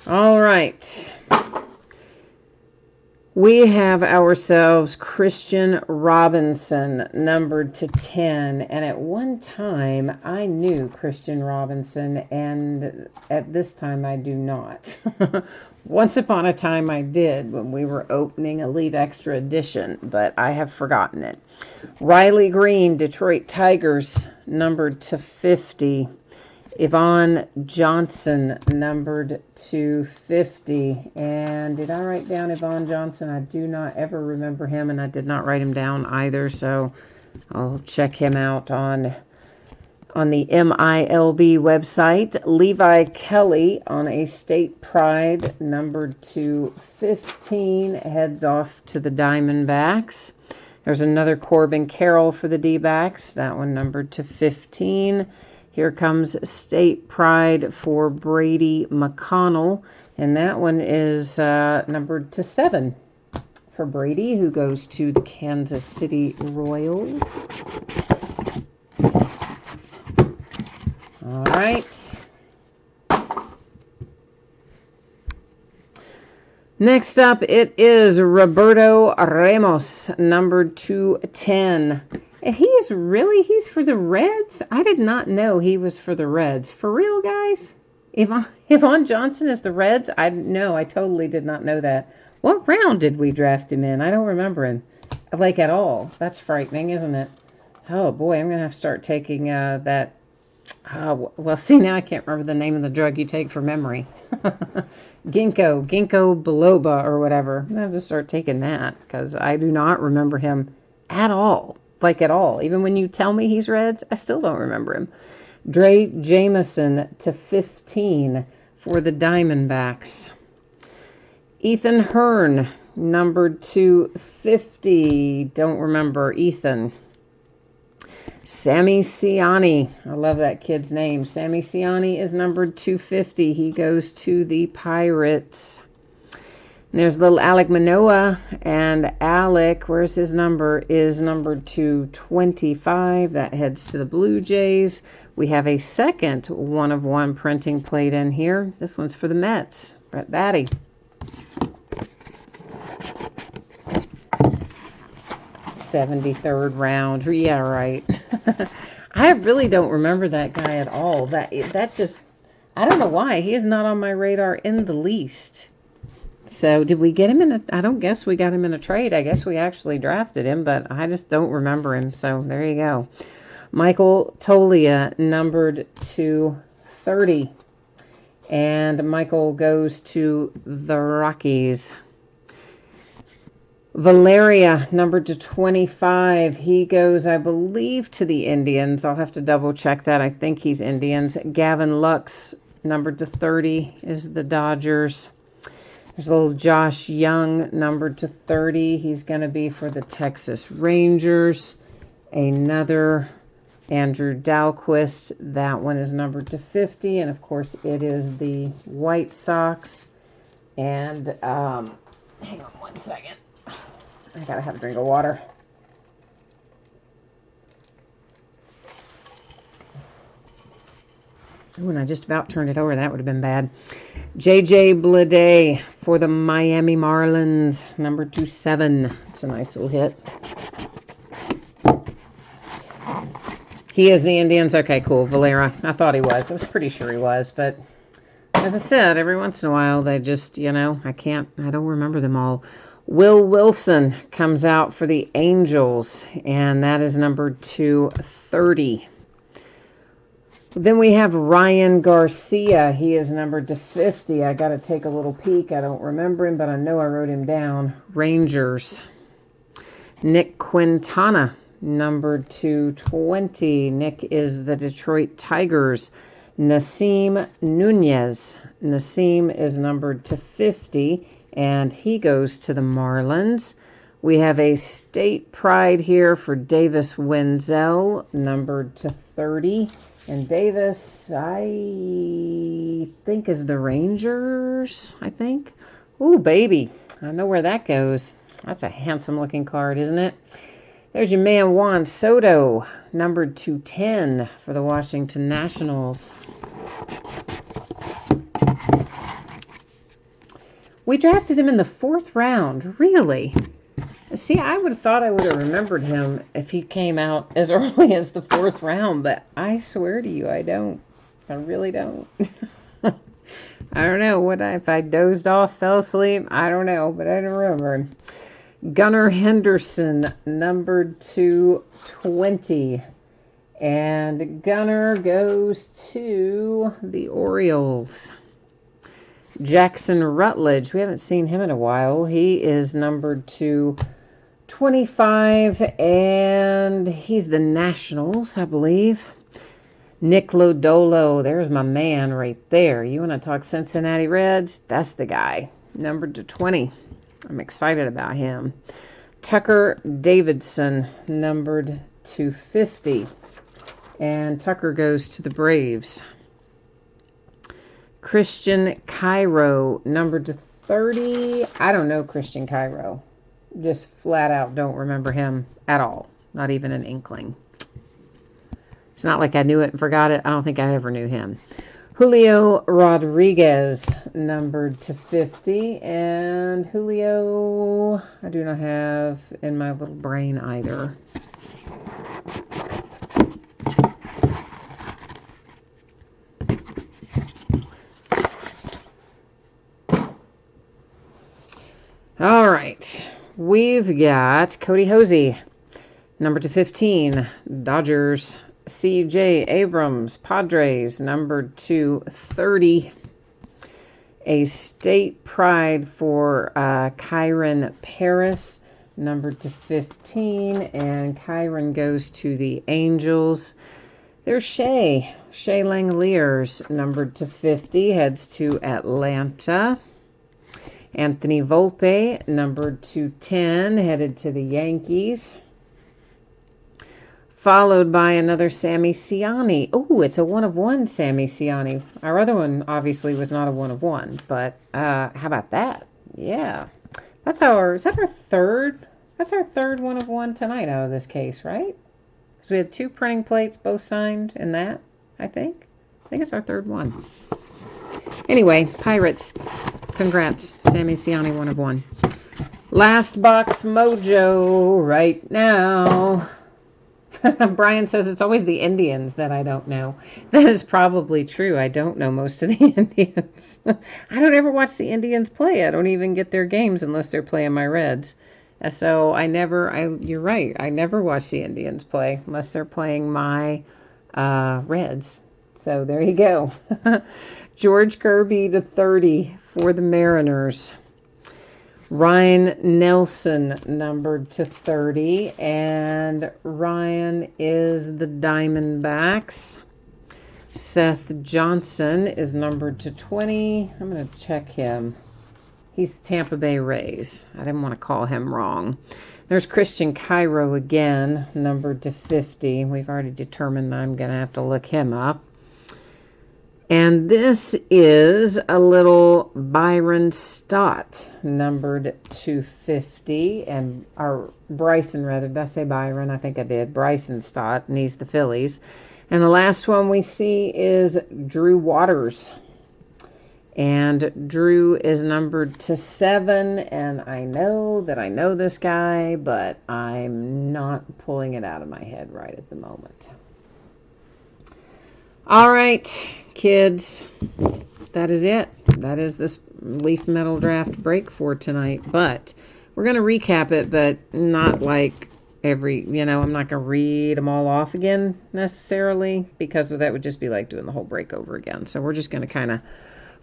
All right. We have ourselves Christian Robinson numbered to 10. And at one time, I knew Christian Robinson, and at this time, I do not. Once upon a time, I did when we were opening Elite Extra Edition, but I have forgotten it. Riley Green, Detroit Tigers, numbered to 50. Yvonne Johnson, numbered to 50. And did I write down Yvonne Johnson? I do not ever remember him, and I did not write him down either, so I'll check him out on the MILB website. Levi Kelly on a State Pride, numbered to 15, heads off to the Diamondbacks. There's another Corbin Carroll for the D-backs, that one numbered to 15. Here comes State Pride for Brady McConnell, and that one is numbered to 7 for Brady, who goes to the Kansas City Royals. All right. Next up, it is Roberto Ramos, numbered to 10. He's for the Reds? I did not know he was for the Reds. For real, guys? Yvonne Johnson is the Reds? I totally did not know that. What round did we draft him in? I don't remember him, like, at all. That's frightening, isn't it? Oh, boy, I'm going to have to start taking that. Well, see, now I can't remember the name of the drug you take for memory. Ginkgo biloba or whatever. I'm going to have to start taking that because I do not remember him at all. Like, at all. Even when you tell me he's Reds, I still don't remember him. Dre Jameson to 15 for the Diamondbacks. Ethan Hearn, numbered to 50. Don't remember Ethan. Sammy Siani. I love that kid's name. Sammy Siani is numbered 250. He goes to the Pirates. And there's little Alek Manoah, and Alec, where's his number, is numbered to 25. That heads to the Blue Jays. We have a second 1-of-1 printing plate in here. This one's for the Mets. Brett Batty. '73rd round. Yeah, right. I really don't remember that guy at all. That just, I don't know why. He is not on my radar in the least. So did we get him I don't guess we got him in a trade. I guess we actually drafted him, but I just don't remember him. So there you go. Michael Tolia, numbered to 30. And Michael goes to the Rockies. Valeria, numbered to 25. He goes, I believe, to the Indians. I'll have to double check that. I think he's Indians. Gavin Lux, numbered to 30, is the Dodgers. There's a little Josh Young, numbered to 30. He's going to be for the Texas Rangers. Another Andrew Dalquist. That one is numbered to 50. And, of course, it is the White Sox. And, hang on one second. I got to have a drink of water. Oh, and I just about turned it over. That would have been bad. J.J. Bleday for the Miami Marlins, number 27. It's a nice little hit. He is the Indians. Okay, cool. Valera. I thought he was. I was pretty sure he was. But as I said, every once in a while, they just, I don't remember them all. Will Wilson comes out for the Angels, and that is numbered to 30. Then we have Ryan Garcia. He is numbered to 50. I got to take a little peek. I don't remember him, but I know I wrote him down. Rangers. Nick Quintana, numbered to 20. Nick is the Detroit Tigers. Nasim Nunez. Nasim is numbered to 50, and he goes to the Marlins. We have a State Pride here for Davis Wenzel, numbered to 30. And Davis, I think, is the Rangers, I think. Ooh, baby. I know where that goes. That's a handsome-looking card, isn't it? There's your man Juan Soto, numbered 210 for the Washington Nationals. We drafted him in the 4th round. Really? See, I would have thought I would have remembered him if he came out as early as the 4th round, but I swear to you, I don't. I really don't. I don't know if I dozed off, fell asleep. I don't know, but I don't remember. Gunnar Henderson, numbered 220. And Gunnar goes to the Orioles. Jackson Rutledge, we haven't seen him in a while. He is numbered 225, and he's the Nationals, I believe. Nick Lodolo, there's my man right there. You want to talk Cincinnati Reds? That's the guy, numbered to 20. I'm excited about him. Tucker Davidson, numbered to 50. And Tucker goes to the Braves. Christian Cairo, numbered to 30. I don't know Christian Cairo. Just flat out don't remember him at all. Not even an inkling. It's not like I knew it and forgot it. I don't think I ever knew him. Julio Rodriguez, numbered to 50. And Julio, I do not have in my little brain either. All right. We've got Cody Hosey, number to 15, Dodgers. C.J. Abrams, Padres, numbered to 30. A state pride for Kyron Paris, numbered to 15. And Kyron goes to the Angels. There's Shea Langeliers, numbered to 50, heads to Atlanta. Anthony Volpe, numbered to 10, headed to the Yankees. Followed by another Sammy Siani. Oh, it's a 1-of-1 Sammy Siani. Our other one obviously was not a 1-of-1, but how about that? Yeah. Is that our third? That's our third 1-of-1 tonight out of this case, right? Because we had 2 printing plates, both signed in that, I think. I think it's our third one. Anyway, Pirates. Congrats. Sammy Siani, 1-of-1. Last box mojo right now. Brian says it's always the Indians that I don't know. That is probably true. I don't know most of the Indians. I don't ever watch the Indians play. I don't even get their games unless they're playing my Reds. So you're right. I never watch the Indians play unless they're playing my Reds. So there you go. George Kirby to 30 for the Mariners. Ryan Nelson, numbered to 30, and Ryan is the Diamondbacks. Seth Johnson is numbered to 20. I'm going to check him. He's the Tampa Bay Rays. I didn't want to call him wrong. There's Christian Cairo again, numbered to 50. We've already determined I'm going to have to look him up. And this is a little Byron Stott, numbered 250, or Bryson, rather. Did I say Byron? I think I did. Bryson Stott, and he's the Phillies. And the last one we see is Drew Waters. And Drew is numbered to 7, and I know that I know this guy, but I'm not pulling it out of my head right at the moment. All right, kids, that is it. That is this Leaf Metal Draft break for tonight. But we're going to recap it, but not like I'm not going to read them all off again necessarily, because that would just be like doing the whole break over again. So we're just going to kind of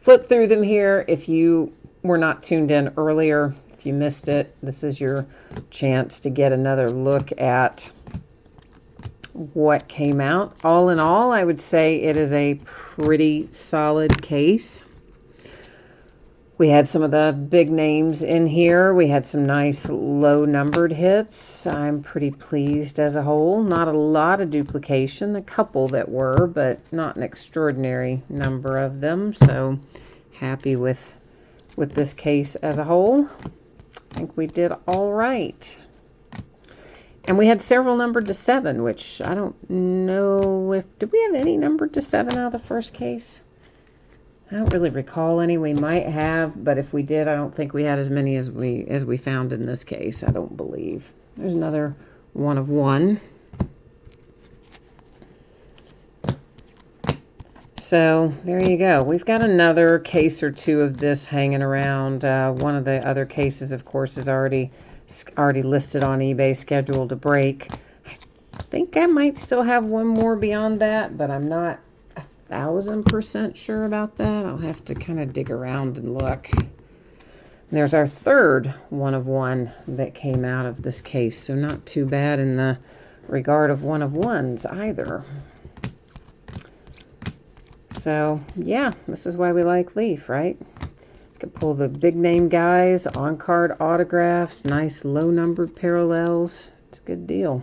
flip through them here. If you were not tuned in earlier, if you missed it, this is your chance to get another look at what came out. All in all, I would say it is a pretty solid case. We had some of the big names in here. We had some nice low numbered hits. I'm pretty pleased as a whole. Not a lot of duplication. A couple that were, but not an extraordinary number of them. So happy with this case as a whole. I think we did all right. And we had several numbered to 7, which I don't know if... Did we have any numbered to 7 out of the first case? I don't really recall any. We might have, but if we did, I don't think we had as many as we found in this case. I don't believe. There's another 1 of 1. So there you go. We've got another case or 2 of this hanging around. One of the other cases, of course, is already listed on eBay, scheduled to break. I think I might still have one more beyond that, but I'm not 1,000% sure about that. I'll have to kind of dig around and look. And there's our third 1 of 1 that came out of this case, so not too bad in the regard of 1 of 1s either. So yeah, this is why we like Leaf, right? You can pull the big name guys, on-card autographs, nice low numbered parallels. It's a good deal.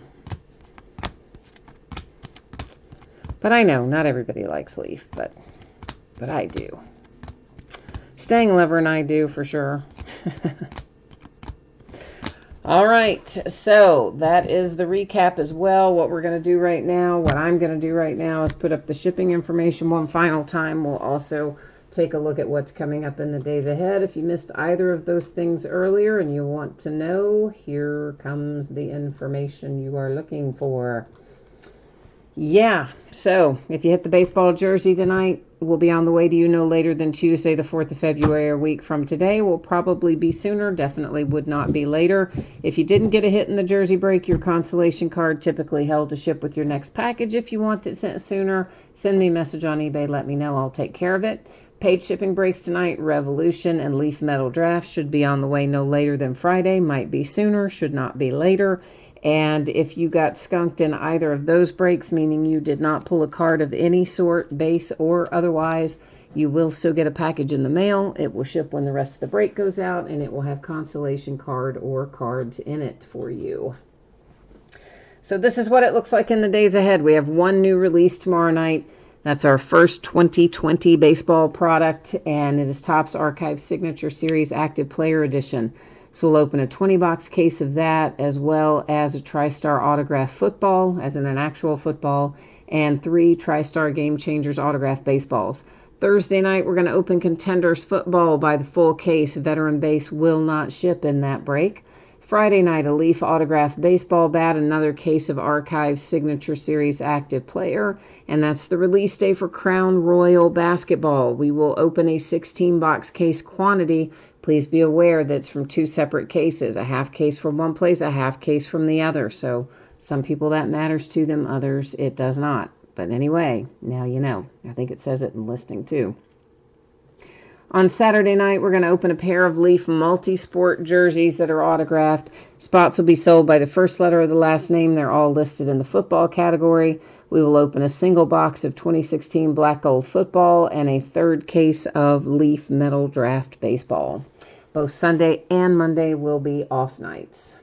But I know not everybody likes Leaf, but I do. Staying Lever and I do for sure. All right, so that is the recap as well. What we're going to do right now, what I'm going to do right now is put up the shipping information one final time. We'll also take a look at what's coming up in the days ahead. If you missed either of those things earlier and you want to know, here comes the information you are looking for. Yeah, so if you hit the baseball jersey tonight, we'll be on the way to you no later than Tuesday, the 4th of February, a week from today. Will probably be sooner, definitely would not be later. If you didn't get a hit in the jersey break, your consolation card typically held to ship with your next package. If you want it sent sooner, send me a message on eBay, let me know, I'll take care of it. Paid shipping breaks tonight, Revolution and Leaf Metal Draft should be on the way no later than Friday, might be sooner, should not be later. And if you got skunked in either of those breaks, meaning you did not pull a card of any sort, base or otherwise, you will still get a package in the mail. It will ship when the rest of the break goes out, and it will have consolation card or cards in it for you. So this is what it looks like in the days ahead. We have one new release tomorrow night. That's our first 2020 baseball product, and it is Topps Archive Signature Series Active Player Edition. So we'll open a 20-box case of that, as well as a TriStar Autograph Football, as in an actual football, and 3 TriStar Game Changers Autograph Baseballs. Thursday night, we're going to open Contenders Football by the full case. Veteran Base will not ship in that break. Friday night, a Leaf Autograph Baseball Bat, another case of Archive Signature Series Active Player, and that's the release day for Crown Royal Basketball. We will open a 16-box case quantity. Please be aware that it's from 2 separate cases, a half case from one place, a half case from the other. So some people that matters to them, others it does not. But anyway, now you know. I think it says it in listing too. On Saturday night, we're going to open a pair of Leaf multi-sport jerseys that are autographed. Spots will be sold by the first letter of the last name. They're all listed in the football category. We will open a single box of 2016 Black Gold Football and a 3rd case of Leaf Metal Draft Baseball. Both Sunday and Monday will be off nights.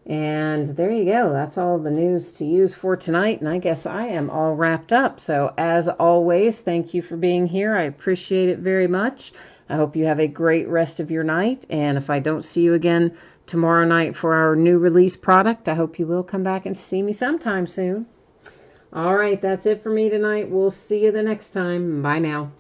And there you go. That's all the news to use for tonight. And I guess I am all wrapped up. So as always, thank you for being here. I appreciate it very much. I hope you have a great rest of your night. And if I don't see you again tomorrow night for our new release product, I hope you will come back and see me sometime soon. All right, that's it for me tonight. We'll see you the next time. Bye now.